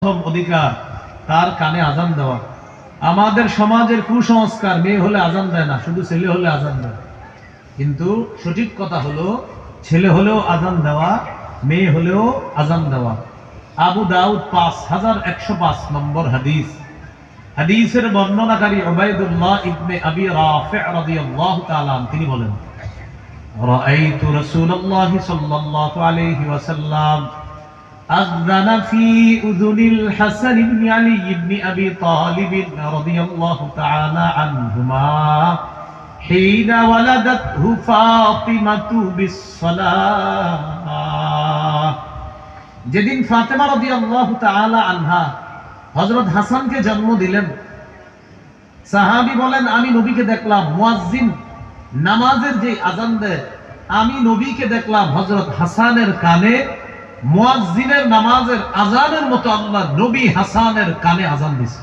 প্রথম অধিকার তার কানে আজান দেওয়া। আমাদের সমাজের কুসংস্কার, মেয়ে হলে আজান দেয় না, শুধু ছেলে হলে আজান দেয়। কিন্তু সঠিক কথা হলো ছেলে হলেও আজান দেওয়া, মেয়ে হলেও আজান দেওয়া। আবু দাউদ 5105 নম্বর হাদিস। হাদিসের বর্ণনাকারী উবাইদুল্লাহ ইবনে আবি রাফি' রাদিয়াল্লাহু তাআলা তিনি বলেন, রাআইতু রাসূলুল্লাহ সাল্লাল্লাহু আলাইহি ওয়াসাল্লাম আযযানা ফি উযুনিল হাসান ইবনে আলী ইবনে আবি তালিব রাদিয়াল্লাহু তাআলা আনহুমা হিনা ওয়ালাদাতহু ফাতিমাতু বিস-সালাহ। যেদিন ফাতেমা রাদিয়াল্লাহু তাআলা আনহা হযরত হাসানকে জন্ম দিলেন, সাহাবী বলেন আমি নবীকে দেখলাম, মুয়াজ্জিন নামাজের যে আজান দেয়, আমি নবীকে দেখলাম হযরত হাসানের কানে মুয়াজ্জিনের নামাজের আজানের মতো আল্লাহ নবী হাসানের কানে আজান দিয়েছে।